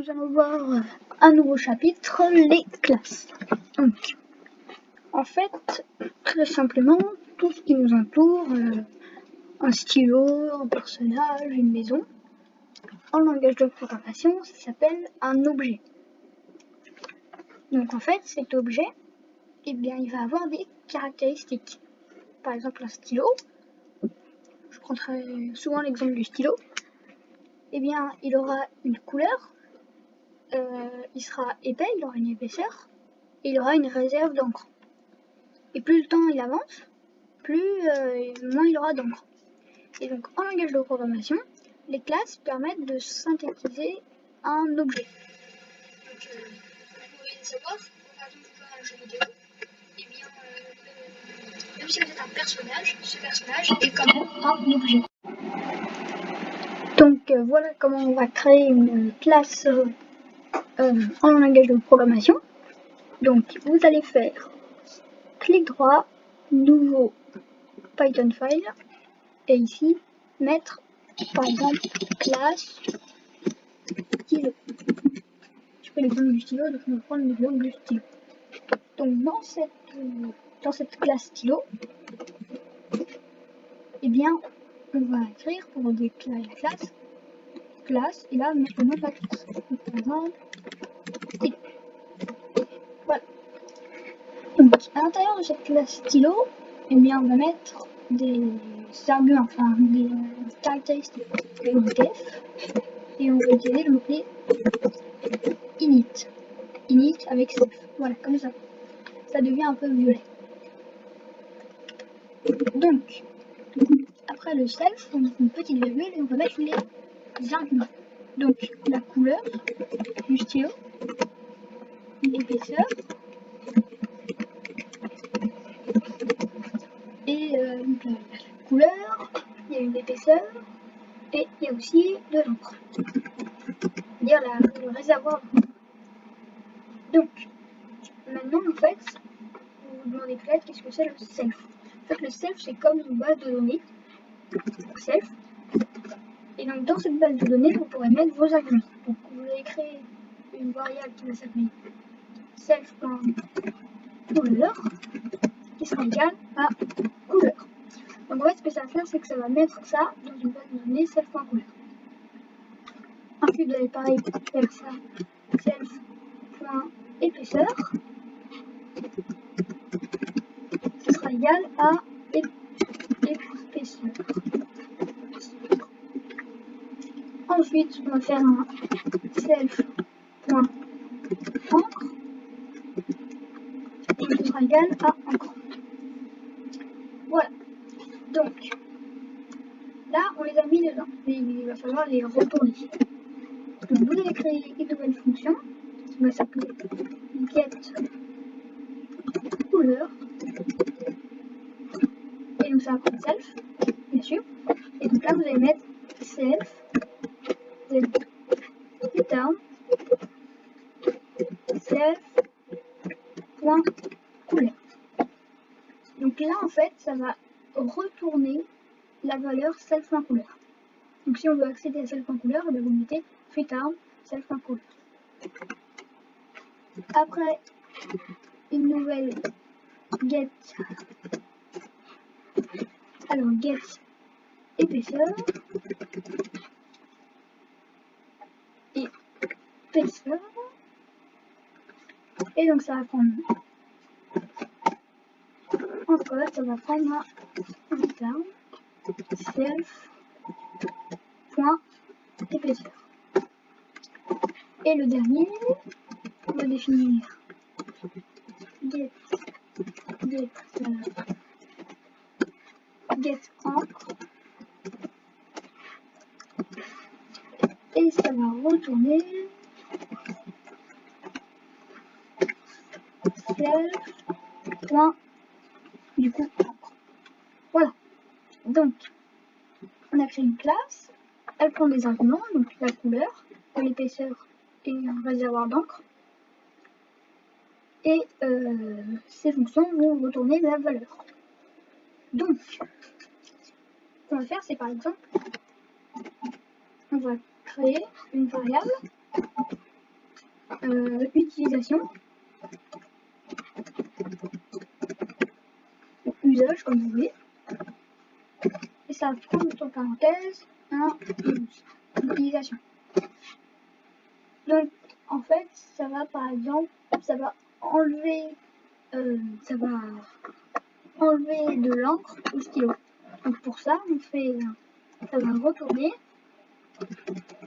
nous allons voir un nouveau chapitre, les classes. Donc, en fait, très simplement, tout ce qui nous entoure, un stylo, un personnage, une maison, en langage de programmation, ça s'appelle un objet. Donc en fait, cet objet, eh bien, il va avoir des caractéristiques. Par exemple, un stylo, je prendrai souvent l'exemple du stylo, eh bien, il aura une couleur, il sera épais, il aura une épaisseur, et il aura une réserve d'encre. Et plus le temps il avance, moins il aura d'encre. Et donc en langage de programmation, les classes permettent de synthétiser un objet. Donc vous pouvez savoir, par exemple vous jouez à un jeu vidéo, et bien même si vous êtes un personnage, ce personnage est quand même un objet. Donc voilà comment on va créer une classe en langage de programmation. Donc vous allez faire clic droit, nouveau Python file, et ici mettre par exemple classe stylo. Je fais l'exemple du stylo, donc je vais prendre l'exemple du stylo. Donc dans cette classe stylo, eh bien on va écrire pour déclarer la classe et là mettre le nom de la classe. Donc, par exemple stylo. Voilà. Donc à l'intérieur de cette classe stylo, eh bien on va mettre des arguments, enfin des caractéristiques def, et on va utiliser le mot-clé init avec self. Voilà, comme ça devient un peu violet. Donc après le self, on met une petite virgule et on va mettre les arguments. Donc la couleur du stylo, l'épaisseur et donc la couleur, il y a une épaisseur et il y a aussi de l'encre, c'est-à-dire le réservoir. Donc maintenant en fait, vous vous demandez peut-être qu'est-ce que c'est le self. En fait le self c'est comme une base de données, self. Et donc dans cette base de données, vous pourrez mettre vos arguments. Donc vous allez créer une variable qui va s'appeler self.couleur qui sera égale à couleur. Donc en fait ce que ça va faire, c'est que ça va mettre ça dans une base de données self.couleur. Ensuite vous allez pareil faire ça self.épaisseur, ce sera égal à épaisseur. Ensuite on va faire un self.encre et ce sera égal à encre. Voilà. Donc là on les a mis dedans, mais il va falloir les retourner. Donc vous allez créer une nouvelle fonction qui va s'appeler getCouleur, et donc ça va prendre self, bien sûr, et donc là vous allez mettre self return self.couleur. Donc là en fait ça va retourner la valeur self.couleur. Donc si on veut accéder à self.couleur, vous mettez return self.couleur. Après une nouvelle get épaisseur et donc ça va prendre encore, ça va prendre un return self.épaisseur. Et le dernier, on va définir getEncre et ça va retourner self.encre. Voilà. Donc on a créé une classe, elle prend des arguments, donc la couleur, l'épaisseur et un réservoir d'encre. Et ces fonctions vont retourner la valeur. Donc, ce qu'on va faire, c'est par exemple, on va créer une variable utilisation, usage comme vous voulez, et ça va prendre entre parenthèses un utilisation. Donc en fait ça va par exemple, ça va enlever de l'encre au stylo. Donc pour ça on fait, ça va retourner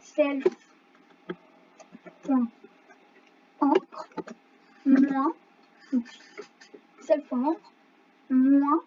self.encre moins, donc self.encre moins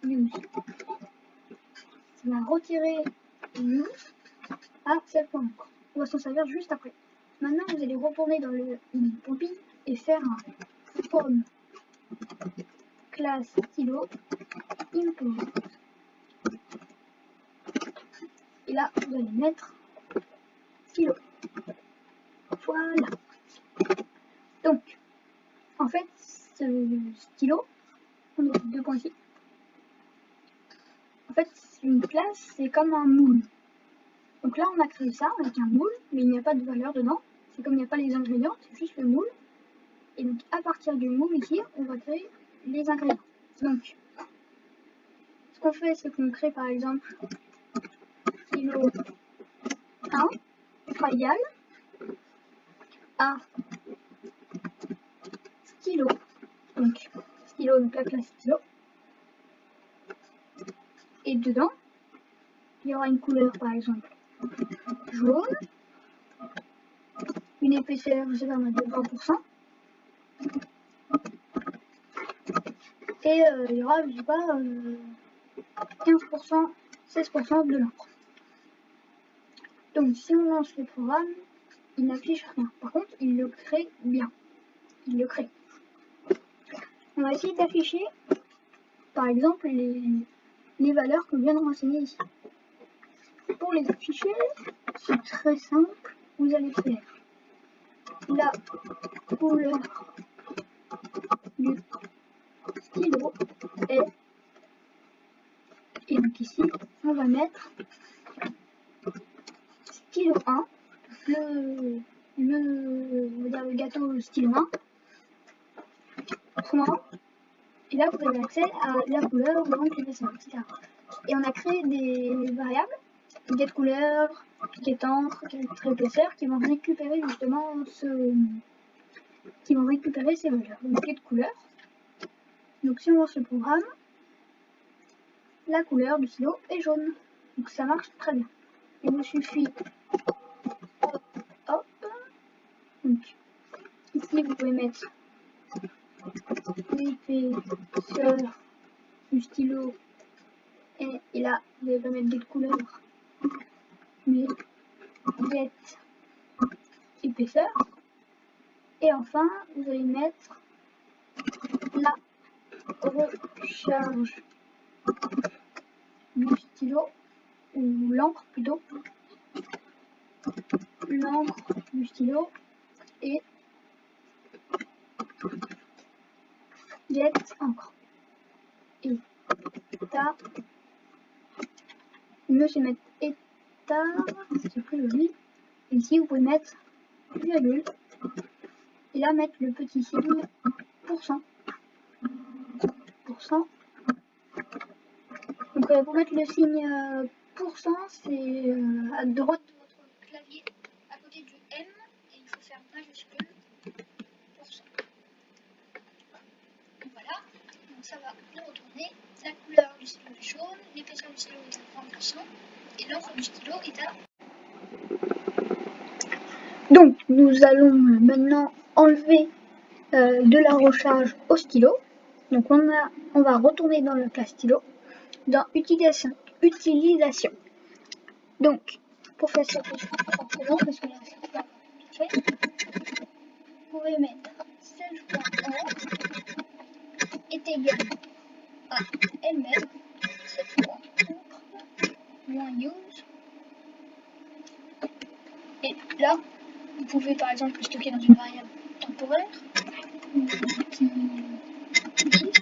use. Ça va retirer use à self.encre. On va s'en servir juste après. Maintenant vous allez retourner dans le Pompy et faire un from classe stylo import. Et là vous allez mettre stylo. Voilà. Donc en fait ce stylo, on a deux points ici. En fait une classe c'est comme un moule. Donc là on a créé ça avec un moule, mais il n'y a pas de valeur dedans. C'est comme il n'y a pas les ingrédients, c'est juste le moule. Et donc à partir du moule ici, on va créer les ingrédients. Donc ce qu'on fait, c'est qu'on crée par exemple stylo 1 sera égal à stylo. Donc stylo, donc la classe stylo. Et dedans, il y aura une couleur par exemple jaune, une épaisseur, je sais pas, de 20%. Et il y aura, je sais pas, 15%, 16% de l'encre. Donc si on lance le programme, il n'affiche rien. Par contre, il le crée bien. Il le crée. On va essayer d'afficher, par exemple, les valeurs qu'on vient de renseigner ici. Pour les afficher, c'est très simple. Vous allez faire la couleur du stylo est, et donc ici, on va mettre stylo 1, on va dire le gâteau stylo 1, point. Et là, vous avez accès à la couleur, l'épaisseur, etc. Et on a créé des variables, get couleur, get encre, get épaisseur, qui vont récupérer justement ces valeurs. Donc get couleur. Donc si on lance le programme, la couleur du stylo est jaune. Donc ça marche très bien. Il vous suffit, hop, donc ici vous pouvez mettre l'épaisseur du stylo et là vous allez pas mettre get couleur, mais get épaisseur. Et enfin vous allez mettre la recharge du stylo, ou l'encre plutôt, l'encre du stylo et get encre. Et état, mieux c'est mettre état, c'est plus joli. Ici vous pouvez mettre virgule et là mettre le petit signe %. Donc pour mettre le signe %, c'est à droite de votre clavier, à côté du M, et il faut faire majuscule %. Et voilà, donc ça va nous retourner. La couleur du stylo est jaune, l'épaisseur du stylo est à 30% et l'encre du stylo est à... Donc nous allons maintenant enlever de la recharge au stylo. Donc on va retourner dans le classe stylo, dans utilisation. Donc pour faire ça simplement, parce que là c'est pas fait, vous pouvez mettre self.encre est égal à elle-même self.encre moins use. Et là vous pouvez par exemple le stocker dans une variable temporaire, qui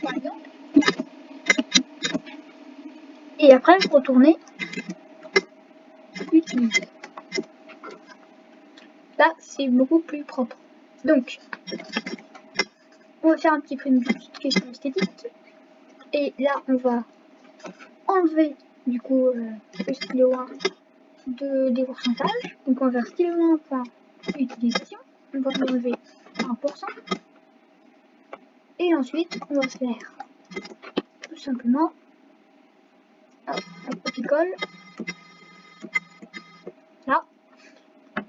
par exemple. Et après retourner utilise. Là, c'est beaucoup plus propre. Donc, on va faire un petit peu une petite question esthétique. Et là, on va enlever du coup le stylo 1 des pourcentages. Donc, on va faire stylo 1.utilisation. On va enlever 1%. Et ensuite, on va faire tout simplement un petit colle là.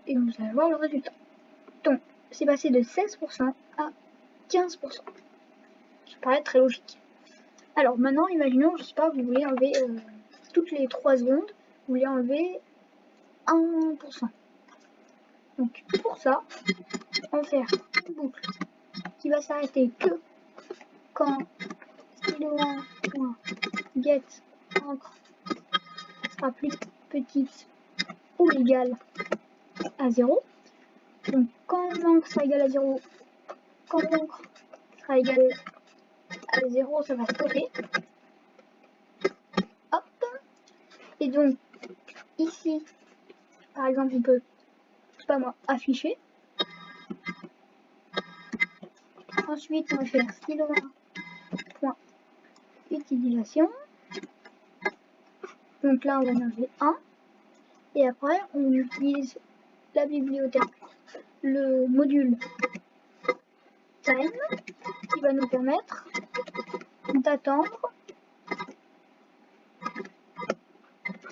Et vous allez voir le résultat. Donc, c'est passé de 16% à 15%. Ça paraît très logique. Alors maintenant, imaginons, je sais pas, vous voulez enlever toutes les 3 secondes, vous voulez enlever 1%. Donc pour ça, on va faire une boucle qui va s'arrêter que quand stylo1.get encre sera plus petite ou égale à 0. Donc quand l'encre sera égale à 0, quand l'encre sera égale à 0, ça va stopper. Hop. Et donc ici, par exemple, on peut, je sais pas moi, afficher. Ensuite, on va faire stylo1.utilisation. Donc là, on va enlever 1. Et après, on utilise la bibliothèque, le module time, qui va nous permettre d'attendre.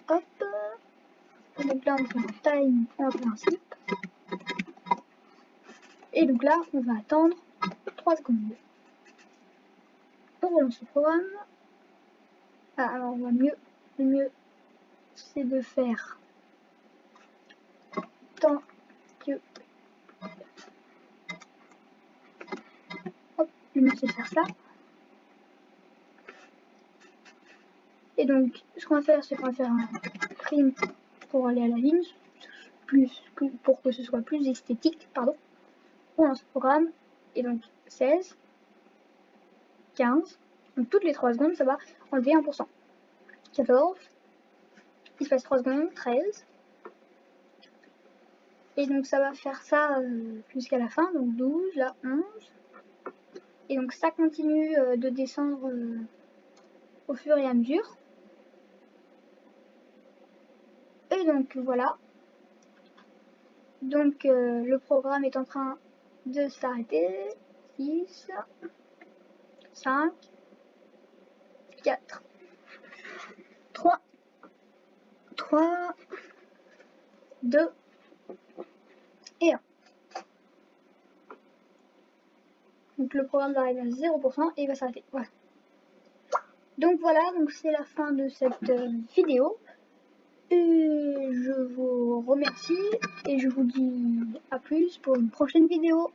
Hop. Donc là, on va faire time en principe. Et donc là, on va attendre 3 secondes. On relance le programme. Ah, alors, le mieux, c'est de faire tant que... Hop, le mieux, c'est de faire ça. Et donc, ce qu'on va faire, c'est qu'on va faire un print pour aller à la ligne, pour que ce soit plus esthétique, pardon. On lance le programme, et donc 16, 15, donc toutes les 3 secondes, ça va enlever 1%. 14, il se passe 3 secondes, 13, et donc ça va faire ça jusqu'à la fin, donc 12, là 11, et donc ça continue de descendre au fur et à mesure. Et donc voilà, donc le programme est en train de s'arrêter. 6, 5, 4, 3, 2 et 1. Donc le programme va arriver à 0% et il va s'arrêter. Voilà. Donc voilà, donc c'est la fin de cette vidéo. Et je vous remercie et je vous dis à plus pour une prochaine vidéo.